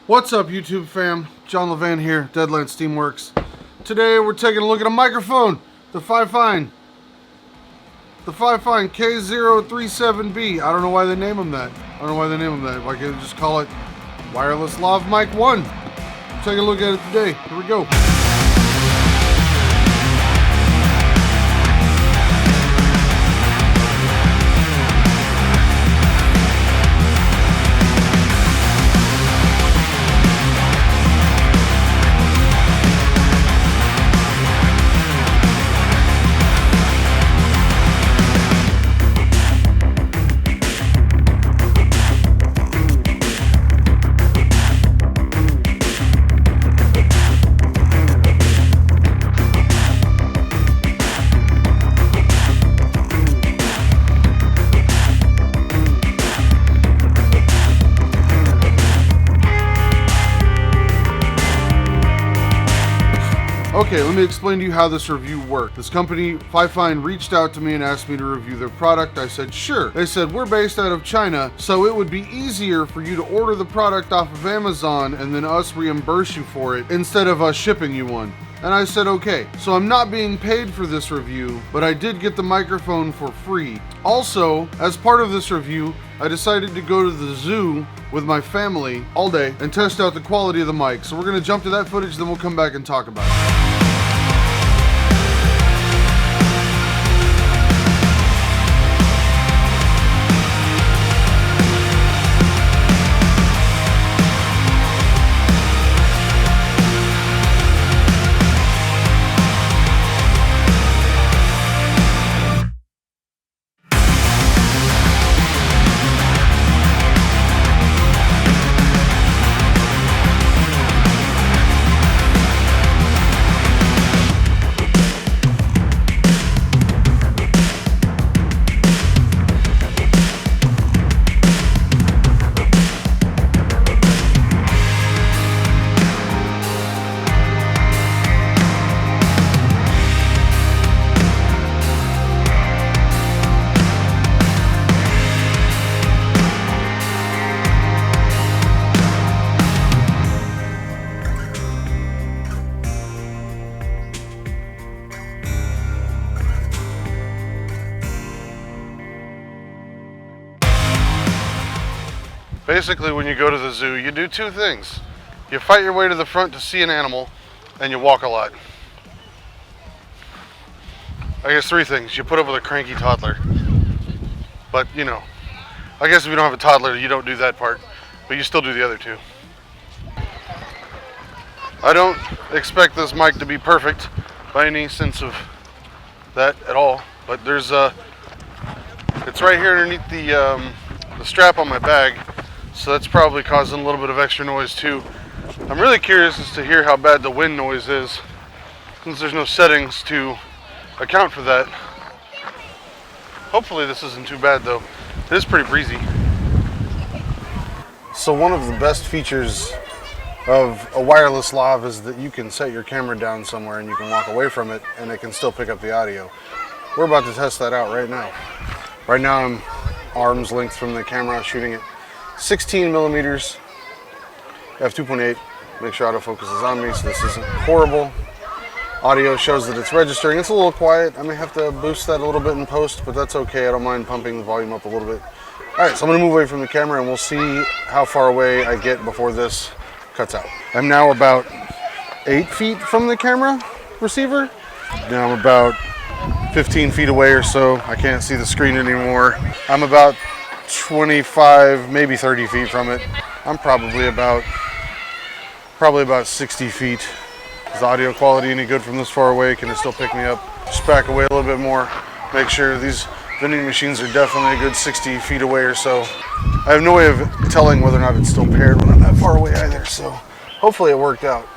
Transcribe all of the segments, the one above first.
What's up, YouTube fam? jlevan here, Deadland Steamworks. Today we're taking a look at a microphone, the Fifine K037B. I don't know why they name them that. Why can't they just call it Wireless Lav Mic 1? Take a look at it today. Here we go. Okay, let me explain to you how this review worked. This company, Fifine, reached out to me and asked me to review their product. I said, sure. They said, we're based out of China, so it would be easier for you to order the product off of Amazon and then us reimburse you for it instead of us shipping you one. And I said, okay. So I'm not being paid for this review, but I did get the microphone for free. Also, as part of this review, I decided to go to the zoo with my family all day and test out the quality of the mic. So we're gonna jump to that footage, then we'll come back and talk about it. Basically, when you go to the zoo, you do two things. You fight your way to the front to see an animal, and you walk a lot. I guess three things. You put up with a cranky toddler. But, you know, I guess if you don't have a toddler, you don't do that part. But you still do the other two. I don't expect this mic to be perfect by any sense of that at all. But there's it's right here underneath the strap on my bag. So that's probably causing a little bit of extra noise too. I'm really curious as to hear how bad the wind noise is, since there's no settings to account for that. Hopefully this isn't too bad though. It is pretty breezy. So one of the best features of a wireless lav is that you can set your camera down somewhere and you can walk away from it and it can still pick up the audio. We're about to test that out right now. Right now I'm arm's length from the camera, shooting it 16 millimeters, f2.8. Make sure autofocus is on me so this isn't horrible. Audio shows that it's registering. It's a little quiet. I may have to boost that a little bit in post, but that's okay. I don't mind pumping the volume up a little bit. All right, so I'm gonna move away from the camera and we'll see how far away I get before this cuts out. I'm now about 8 feet from the camera receiver. Now I'm about 15 feet away or so. I can't see the screen anymore. I'm about 25, maybe 30 feet from it. I'm probably about 60 feet. Is the audio quality any good from this far away? Can it still pick me up? Just back away a little bit more. Make sure these vending machines are definitely a good 60 feet away or so. I have no way of telling whether or not it's still paired when I'm that far away either, so hopefully it worked out.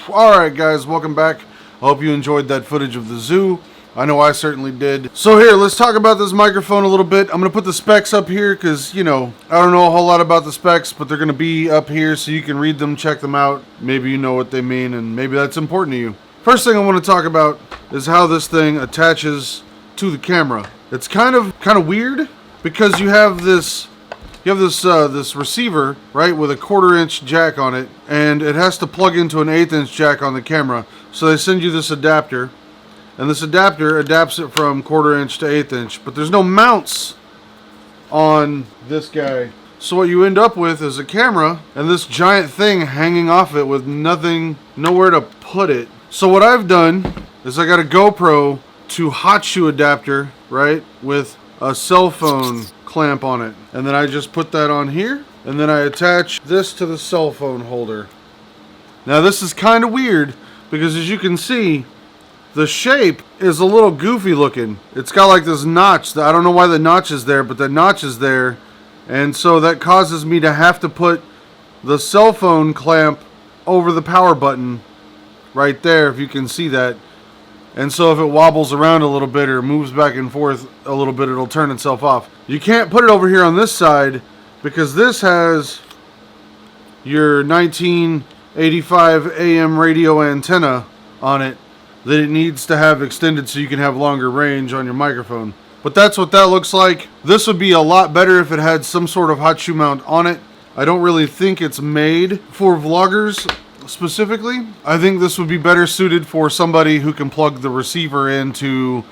Alright guys, welcome back. I hope you enjoyed that footage of the zoo. I know I certainly did. So here, let's talk about this microphone a little bit. I'm gonna put the specs up here because, you know, I don't know a whole lot about the specs, but they're gonna be up here so you can read them, check them out. Maybe you know what they mean and maybe that's important to you. First thing I want to talk about is how this thing attaches to the camera. It's kind of weird because you have this You have this receiver, right, with a 1/4-inch jack on it, and it has to plug into an 1/8-inch jack on the camera. So they send you this adapter, and this adapter adapts it from 1/4-inch to 1/8-inch. But there's no mounts on this guy. So what you end up with is a camera and this giant thing hanging off it with nowhere to put it. So what I've done is I got a GoPro to hot shoe adapter, right, with a cell phone clamp on it. And then I just put that on here, and then I attach this to the cell phone holder. Now this is kind of weird because, as you can see, the shape is a little goofy looking. It's got like this notch. I don't know why the notch is there, but the notch is there. And so that causes me to have to put the cell phone clamp over the power button right there, if you can see that. And so if it wobbles around a little bit or moves back and forth a little bit, it'll turn itself off. You can't put it over here on this side because this has your 1985 AM radio antenna on it that it needs to have extended so you can have longer range on your microphone. But that's what that looks like. This would be a lot better if it had some sort of hot shoe mount on it. I don't really think it's made for vloggers specifically. I think this would be better suited for somebody who can plug the receiver into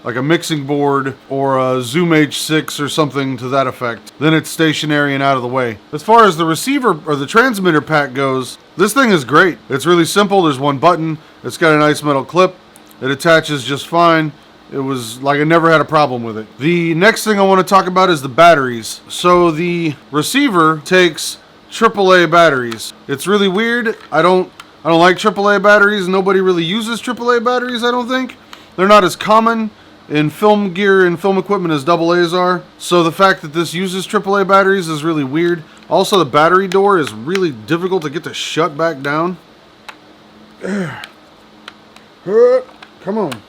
like a mixing board or a Zoom H6 or something to that effect. Then it's stationary and out of the way. As far as the receiver or the transmitter pack goes, this thing is great. It's really simple. There's one button. It's got a nice metal clip. It attaches just fine. It was like I never had a problem with it. The next thing I want to talk about is the batteries. So the receiver takes AAA batteries. It's really weird. I don't like AAA batteries. Nobody really uses AAA batteries, I don't think. They're not as common in film gear and film equipment as AA's are. So the fact that this uses AAA batteries is really weird. Also, the battery door is really difficult to get to shut back down. Come on.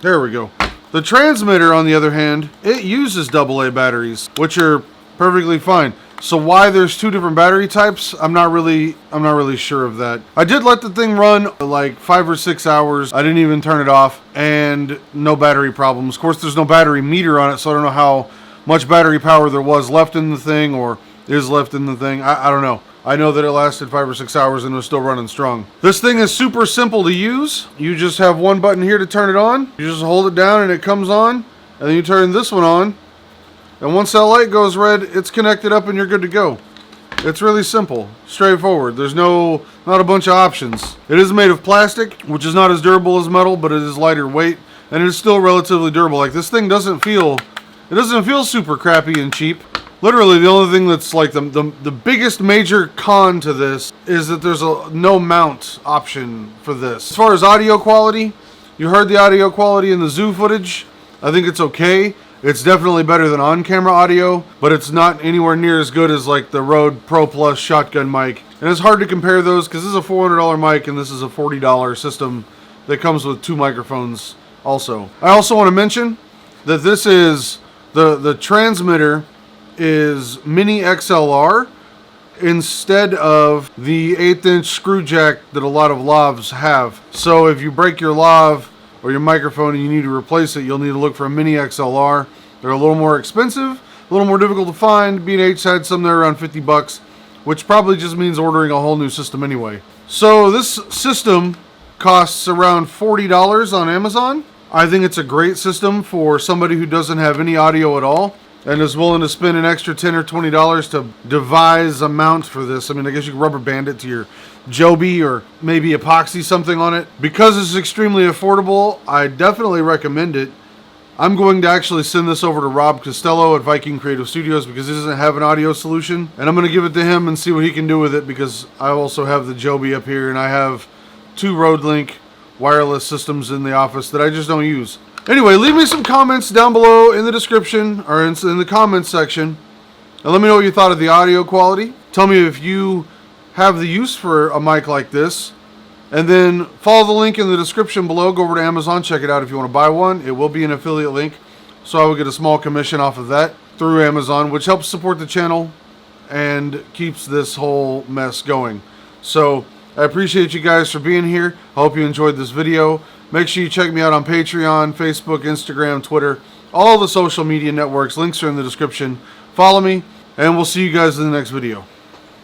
There we go. The transmitter, on the other hand, it uses AA batteries, which are perfectly fine. So why there's two different battery types, I'm not really sure of that. I did let the thing run like 5 or 6 hours. I didn't even turn it off, and no battery problems. Of course, there's no battery meter on it, so I don't know how much battery power there was left in the thing or is left in the thing. I don't know. I know that it lasted 5 or 6 hours and was still running strong. This thing is super simple to use. You just have one button here to turn it on. You just hold it down and it comes on. And then you turn this one on. And once that light goes red, it's connected up and you're good to go. It's really simple, straightforward. There's not a bunch of options. It is made of plastic, which is not as durable as metal, but it is lighter weight. And it is still relatively durable. Like, this thing doesn't feel super crappy and cheap. Literally, the only thing that's like the biggest major con to this is that there's no mount option for this. As far as audio quality, you heard the audio quality in the zoo footage. I think it's okay. It's definitely better than on-camera audio, but it's not anywhere near as good as like the Rode Pro Plus shotgun mic. And it's hard to compare those because this is a $400 mic and this is a $40 system that comes with 2 microphones also. I also want to mention that this is the transmitter is mini XLR instead of the 1/8-inch screw jack that a lot of lavs have. So if you break your lav or your microphone and you need to replace it, you'll need to look for a mini XLR. They're a little more expensive, a little more difficult to find. B&H had some there around $50, which probably just means ordering a whole new system anyway. So this system costs around $40 on Amazon. I think it's a great system for somebody who doesn't have any audio at all and is willing to spend an extra $10 or $20 to devise a mount for this. I mean, I guess you could rubber band it to your Joby or maybe epoxy something on it. Because it's extremely affordable, I definitely recommend it. I'm going to actually send this over to Rob Costello at Viking Creative Studios because he doesn't have an audio solution. And I'm going to give it to him and see what he can do with it because I also have the Joby up here and I have 2 RodeLink wireless systems in the office that I just don't use. Anyway, leave me some comments down below in the description or in the comments section. And let me know what you thought of the audio quality. Tell me if you have the use for a mic like this. And then follow the link in the description below. Go over to Amazon, check it out if you want to buy one. It will be an affiliate link. So I will get a small commission off of that through Amazon, which helps support the channel and keeps this whole mess going. So I appreciate you guys for being here. I hope you enjoyed this video. Make sure you check me out on Patreon, Facebook, Instagram, Twitter, all the social media networks. Links are in the description. Follow me, And we'll see you guys in the next video.